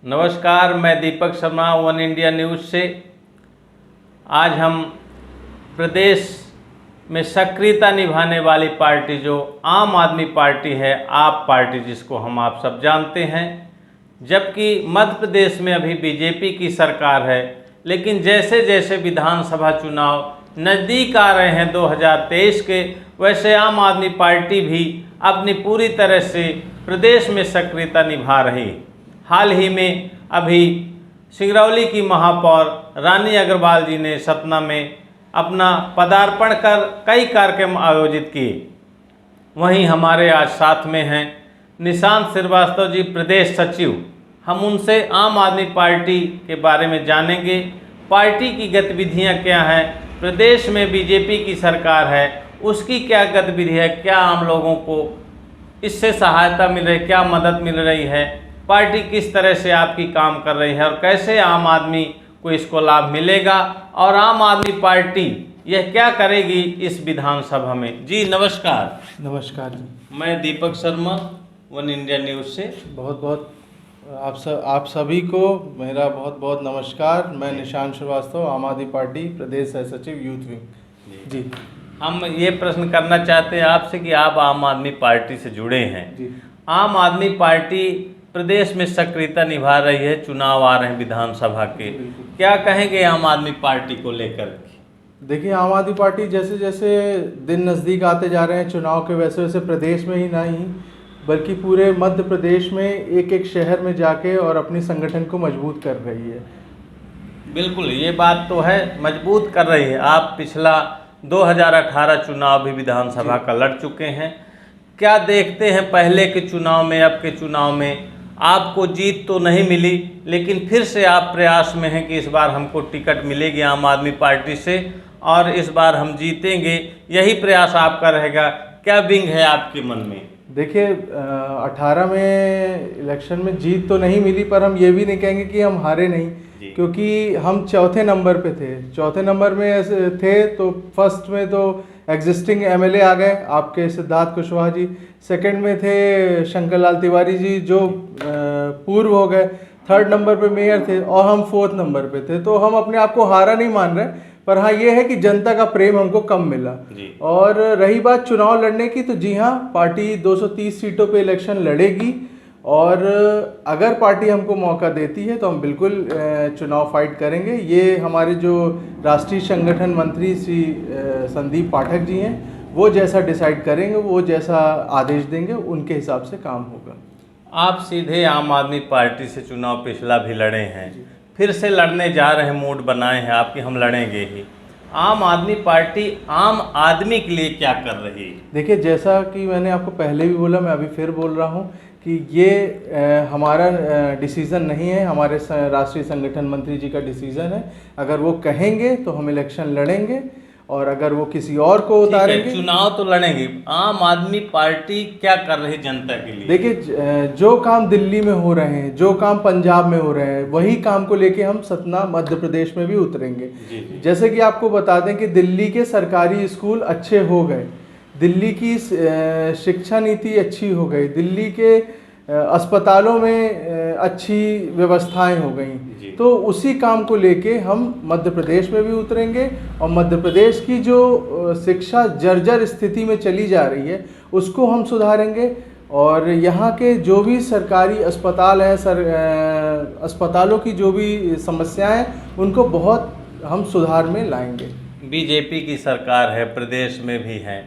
नमस्कार, मैं Deepak Sharma one India news से। आज हम प्रदेश में सक्रियता निभाने वाली पार्टी जो आम आदमी पार्टी है, आप पार्टी जिसको आप सब जानते हैं, जबकि मध्य प्रदेश में अभी बीजेपी की सरकार है, लेकिन जैसे जैसे विधानसभा चुनाव नज़दीक आ रहे हैं 2023 के, वैसे आम आदमी पार्टी भी अपनी पूरी तरह से प्रदेश में सक्रियता निभा रही है। हाल ही में अभी सिंगरौली की महापौर रानी अग्रवाल जी ने सतना में अपना पदार्पण कर कई कार्यक्रम आयोजित किए। वहीं हमारे आज साथ में हैं निशांत श्रीवास्तव जी, प्रदेश सचिव। हम उनसे आम आदमी पार्टी के बारे में जानेंगे, पार्टी की गतिविधियां क्या हैं, प्रदेश में बीजेपी की सरकार है उसकी क्या गतिविधि है, क्या आम लोगों को इससे सहायता मिल रही है, क्या मदद मिल रही है, पार्टी किस तरह से आपकी काम कर रही है और कैसे आम आदमी को इसको लाभ मिलेगा, और आम आदमी पार्टी यह क्या करेगी इस विधानसभा में। जी नमस्कार। नमस्कार जी, मैं Deepak Sharma one India news से। बहुत बहुत आप सभी को मेरा बहुत बहुत नमस्कार। मैं निशांत श्रीवास्तव, आम आदमी पार्टी प्रदेश सह सचिव यूथ विंग। जी, हम ये प्रश्न करना चाहते हैं आपसे कि आप आम आदमी पार्टी से जुड़े हैं। जी, आम आदमी पार्टी प्रदेश में सक्रियता निभा रही है, चुनाव आ रहे हैं विधानसभा के, क्या कहेंगे आम आदमी पार्टी को लेकर? देखिए, आम आदमी पार्टी जैसे जैसे दिन नज़दीक आते जा रहे हैं चुनाव के, वैसे वैसे प्रदेश में ही नहीं बल्कि पूरे मध्य प्रदेश में एक एक शहर में जाके और अपनी संगठन को मजबूत कर रही है। बिल्कुल, ये बात तो है, मजबूत कर रही है। आप पिछला 2018 चुनाव भी विधानसभा का लड़ चुके हैं। क्या देखते हैं पहले के चुनाव में, अब के चुनाव में? आपको जीत तो नहीं मिली, लेकिन फिर से आप प्रयास में हैं कि इस बार हमको टिकट मिलेगी आम आदमी पार्टी से और इस बार हम जीतेंगे, यही प्रयास आपका रहेगा। क्या विंग है आपके मन में? देखिए, 18 में इलेक्शन में जीत तो नहीं मिली, पर हम ये भी नहीं कहेंगे कि हम हारे नहीं, क्योंकि हम चौथे नंबर पे थे। चौथे नंबर में थे तो फर्स्ट में तो एग्जिस्टिंग एमएलए आ गए आपके सिद्धार्थ कुशवाहा जी, सेकंड में थे शंकर लाल तिवारी जी जो पूर्व हो गए, थर्ड नंबर पे मेयर थे और हम फोर्थ नंबर पे थे। तो हम अपने आप को हारा नहीं मान रहे, पर हाँ ये है कि जनता का प्रेम हमको कम मिला। और रही बात चुनाव लड़ने की, तो जी हाँ, पार्टी 230 सीटों पे इलेक्शन लड़ेगी और अगर पार्टी हमको मौका देती है तो हम बिल्कुल चुनाव फाइट करेंगे। ये हमारे जो राष्ट्रीय संगठन मंत्री श्री संदीप पाठक जी हैं, वो जैसा डिसाइड करेंगे, वो जैसा आदेश देंगे, उनके हिसाब से काम होगा। आप सीधे आम आदमी पार्टी से चुनाव पिछला भी लड़े हैं, फिर से लड़ने जा रहे हैं, मूड बनाए हैं आपकी, हम लड़ेंगे ही। आम आदमी पार्टी आम आदमी के लिए क्या कर रही है? देखिए, जैसा कि मैंने आपको पहले भी बोला, मैं अभी फिर बोल रहा हूँ कि ये हमारा डिसीज़न नहीं है, हमारे राष्ट्रीय संगठन मंत्री जी का डिसीज़न है। अगर वो कहेंगे तो हम इलेक्शन लड़ेंगे और अगर वो किसी और को उतारेंगे, चुनाव तो लड़ेंगे। आम आदमी पार्टी क्या कर रही है जनता के लिए? देखिए, जो काम दिल्ली में हो रहे हैं, जो काम पंजाब में हो रहे हैं, वही काम को लेके हम सतना मध्य प्रदेश में भी उतरेंगे। जैसे कि आपको बता दें कि दिल्ली के सरकारी स्कूल अच्छे हो गए, दिल्ली की शिक्षा नीति अच्छी हो गई, दिल्ली के अस्पतालों में अच्छी व्यवस्थाएं हो गई, तो उसी काम को लेके हम मध्य प्रदेश में भी उतरेंगे और मध्य प्रदेश की जो शिक्षा जर्जर स्थिति में चली जा रही है उसको हम सुधारेंगे। और यहाँ के जो भी सरकारी अस्पताल हैं, अस्पतालों की जो भी समस्याएं हैं, उनको बहुत हम सुधार में लाएंगे। बीजेपी की सरकार है, प्रदेश में भी है,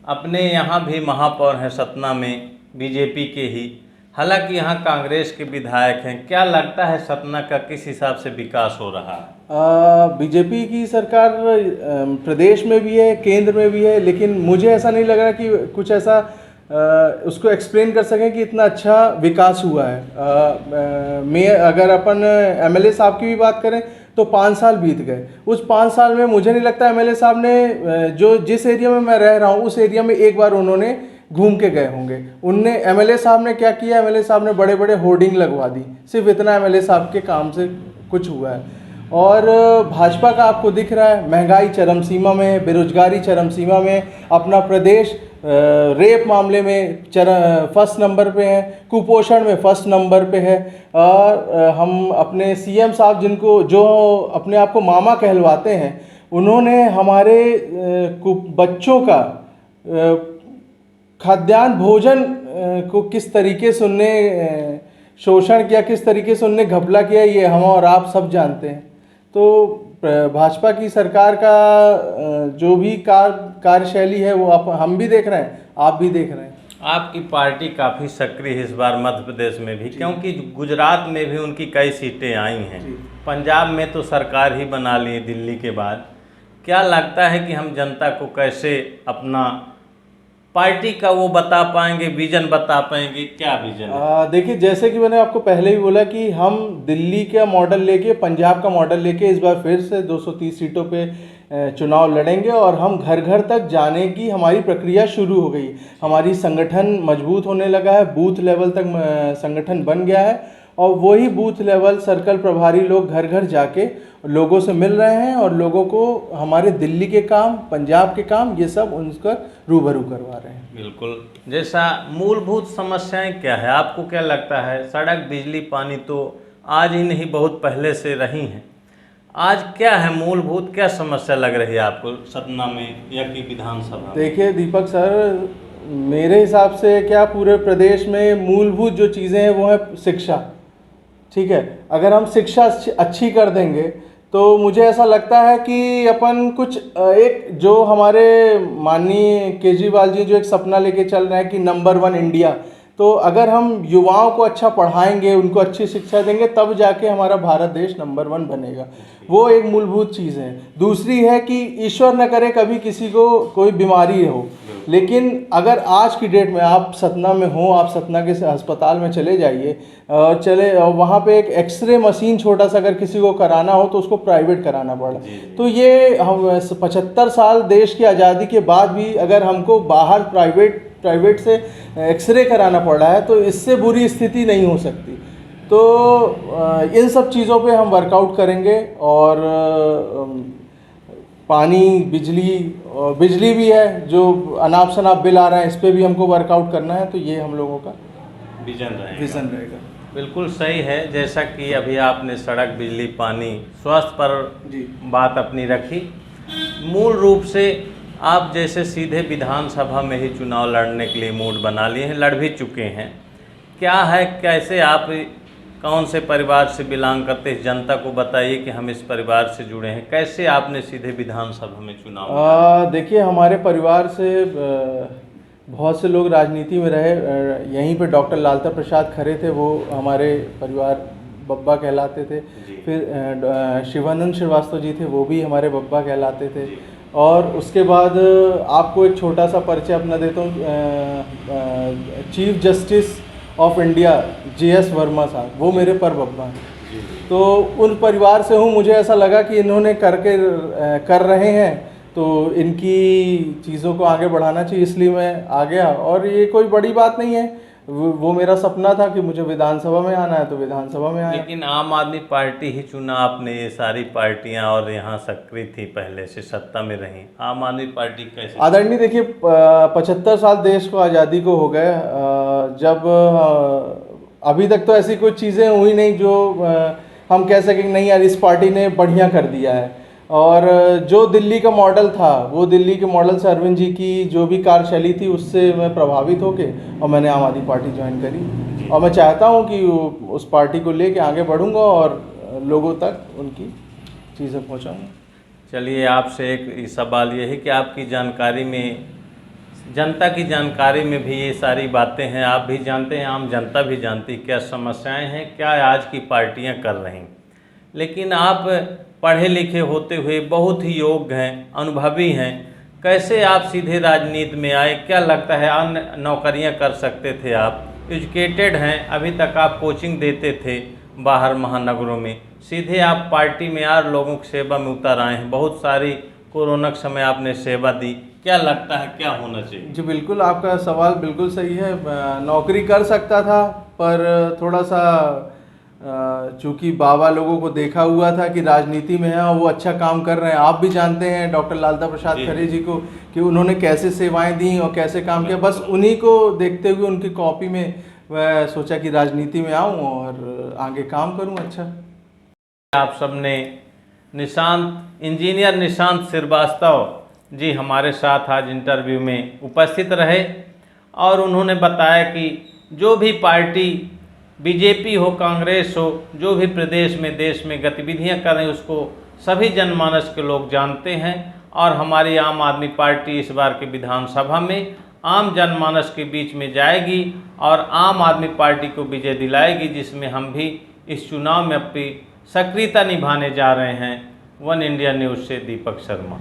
अपने यहाँ भी महापौर हैं सतना में बीजेपी के ही, हालांकि यहाँ कांग्रेस के विधायक हैं। क्या लगता है सतना का किस हिसाब से विकास हो रहा है? बीजेपी की सरकार प्रदेश में भी है, केंद्र में भी है, लेकिन मुझे ऐसा नहीं लग रहा कि कुछ ऐसा उसको एक्सप्लेन कर सकें कि इतना अच्छा विकास हुआ है। मैं अगर अपन एमएलए साहब की भी बात करें तो 5 साल बीत गए। उस 5 साल में मुझे नहीं लगता एमएलए साहब ने जो जिस एरिया में मैं रह रहा हूँ उस एरिया में एक बार उन्होंने घूम के गए होंगे। उनने एमएलए साहब ने क्या किया, एमएलए साहब ने बड़े बड़े होर्डिंग लगवा दी, सिर्फ इतना एमएलए साहब के काम से कुछ हुआ है। और भाजपा का आपको दिख रहा है, महंगाई चरम सीमा में, बेरोजगारी चरम सीमा में, अपना प्रदेश रेप मामले में फर्स्ट नंबर पे हैं, कुपोषण में फर्स्ट नंबर पे है। और हम अपने सीएम साहब जिनको जो अपने आप को मामा कहलवाते हैं, उन्होंने हमारे बच्चों का खाद्यान्न भोजन को किस तरीके से उनने शोषण किया, किस तरीके से उनने घपला किया, ये हम और आप सब जानते हैं। तो भाजपा की सरकार का जो भी कार्यशैली है वो हम भी देख रहे हैं, आप भी देख रहे हैं। आपकी पार्टी काफ़ी सक्रिय है इस बार मध्य प्रदेश में भी, क्योंकि गुजरात में भी उनकी कई सीटें आई हैं, पंजाब में तो सरकार ही बना ली दिल्ली के बाद। क्या लगता है कि हम जनता को कैसे अपना पार्टी का वो बता पाएंगे, विजन बता पाएंगे, क्या विजन है? देखिए, जैसे कि मैंने आपको पहले भी बोला कि हम दिल्ली का मॉडल लेके, पंजाब का मॉडल लेके इस बार फिर से 230 सीटों पे चुनाव लड़ेंगे और हम घर घर तक जाने की हमारी प्रक्रिया शुरू हो गई। हमारी संगठन मजबूत होने लगा है, बूथ लेवल तक संगठन बन गया है और वही बूथ लेवल सर्कल प्रभारी लोग घर घर जाके लोगों से मिल रहे हैं और लोगों को हमारे दिल्ली के काम, पंजाब के काम, ये सब उनका रूबरू करवा रहे हैं। बिल्कुल। जैसा मूलभूत समस्याएं क्या है, आपको क्या लगता है? सड़क, बिजली, पानी तो आज ही नहीं, बहुत पहले से रही हैं। आज क्या है मूलभूत, क्या समस्या लग रही है आपको सतना में या कि विधानसभा में? देखिए दीपक सर, मेरे हिसाब से क्या पूरे प्रदेश में मूलभूत जो चीज़ें हैं वो है शिक्षा। ठीक है, अगर हम शिक्षा अच्छी कर देंगे तो मुझे ऐसा लगता है कि अपन कुछ एक जो हमारे माननीय केजरीवाल जी जो एक सपना लेके चल रहे हैं कि नंबर 1 इंडिया, तो अगर हम युवाओं को अच्छा पढ़ाएंगे, उनको अच्छी शिक्षा देंगे, तब जाके हमारा भारत देश नंबर 1 बनेगा। वो एक मूलभूत चीज़ है। दूसरी है कि ईश्वर न करे कभी किसी को कोई बीमारी हो, लेकिन अगर आज की डेट में आप सतना में हो, आप सतना के अस्पताल में चले जाइए और वहाँ पे एक एक्सरे मशीन छोटा सा अगर किसी को कराना हो तो उसको प्राइवेट कराना पड़ा। तो ये हम 75 साल देश की आज़ादी के बाद भी अगर हमको बाहर प्राइवेट से एक्सरे कराना पड़ रहा है तो इससे बुरी स्थिति नहीं हो सकती। तो इन सब चीज़ों पे हम वर्कआउट करेंगे और पानी, बिजली भी है, जो अनाप शनाप बिल आ रहे हैं, इस पर भी हमको वर्कआउट करना है। तो ये हम लोगों का विज़न रहेगा। बिल्कुल सही है। जैसा कि अभी आपने सड़क, बिजली, पानी, स्वास्थ्य पर बात अपनी रखी, मूल रूप से आप जैसे सीधे विधानसभा में ही चुनाव लड़ने के लिए मूड बना लिए हैं, लड़ भी चुके हैं। क्या है, कैसे आप कौन से परिवार से बिलोंग करते हैं, जनता को बताइए कि हम इस परिवार से जुड़े हैं। कैसे आपने सीधे विधानसभा में चुनाव? देखिए, हमारे परिवार से बहुत से लोग राजनीति में रहे। यहीं पे डॉक्टर लालता प्रसाद खरे थे, वो हमारे परिवार बब्बा कहलाते थे। फिर शिवानंद श्रीवास्तव जी थे, वो भी हमारे बब्बा कहलाते थे। और उसके बाद आपको एक छोटा सा परिचय अपना देता हूँ, chief justice of India JS Verma साहब, वो मेरे पर बब्बा हैं। तो उन परिवार से हूँ, मुझे ऐसा लगा कि इन्होंने कर रहे हैं तो इनकी चीज़ों को आगे बढ़ाना चाहिए, इसलिए मैं आ गया। और ये कोई बड़ी बात नहीं है, वो मेरा सपना था कि मुझे विधानसभा में आना है तो विधानसभा में आया। लेकिन आम आदमी पार्टी ही चुना आपने, ये सारी पार्टियां और यहाँ सक्रिय थी, पहले से सत्ता में रही। आम आदमी पार्टी कैसे? आदरणीय, देखिए 75 साल देश को आज़ादी को हो गए, जब अभी तक तो ऐसी कोई चीज़ें हुई नहीं जो हम कह सकें नहीं यार इस पार्टी ने बढ़िया कर दिया है। और जो दिल्ली का मॉडल था, वो दिल्ली के मॉडल से अरविंद जी की जो भी कार्यशैली थी उससे मैं प्रभावित होके और मैंने आम आदमी पार्टी ज्वाइन करी। और मैं चाहता हूँ कि उस पार्टी को लेके आगे बढ़ूँगा और लोगों तक उनकी चीज़ें पहुँचाऊँगा। चलिए, आपसे एक सवाल ये है कि आपकी जानकारी में, जनता की जानकारी में भी ये सारी बातें हैं, आप भी जानते हैं, आम जनता भी जानती क्या समस्याएं हैं, क्या आज की पार्टियां कर रही। लेकिन आप पढ़े लिखे होते हुए बहुत ही योग्य हैं, अनुभवी हैं, कैसे आप सीधे राजनीति में आए? क्या लगता है अन्य नौकरियां कर सकते थे आप? एजुकेटेड हैं, अभी तक आप कोचिंग देते थे बाहर महानगरों में, सीधे आप पार्टी में और लोगों की सेवा में उतर आए हैं। बहुत सारी कोरोना के समय आपने सेवा दी, क्या लगता है क्या होना चाहिए? जी बिल्कुल, आपका सवाल बिल्कुल सही है। नौकरी कर सकता था, पर थोड़ा सा चूँकि बाबा लोगों को देखा हुआ था कि राजनीति में है और वो अच्छा काम कर रहे हैं। आप भी जानते हैं डॉक्टर लालता प्रसाद खरे जी को कि उन्होंने कैसे सेवाएं दी और कैसे काम किया। बस उन्हीं को देखते हुए उनकी कॉपी में वह सोचा कि राजनीति में आऊं और आगे काम करूं अच्छा। आप सबने इंजीनियर निशांत श्रीवास्तव जी हमारे साथ आज इंटरव्यू में उपस्थित रहे और उन्होंने बताया कि जो भी पार्टी बीजेपी हो, कांग्रेस हो, जो भी प्रदेश में देश में गतिविधियां कर रहे हैं उसको सभी जनमानस के लोग जानते हैं और हमारी आम आदमी पार्टी इस बार के विधानसभा में आम जनमानस के बीच में जाएगी और आम आदमी पार्टी को विजय दिलाएगी, जिसमें हम भी इस चुनाव में अपनी सक्रियता निभाने जा रहे हैं। वन इंडिया न्यूज़ से दीपक शर्मा।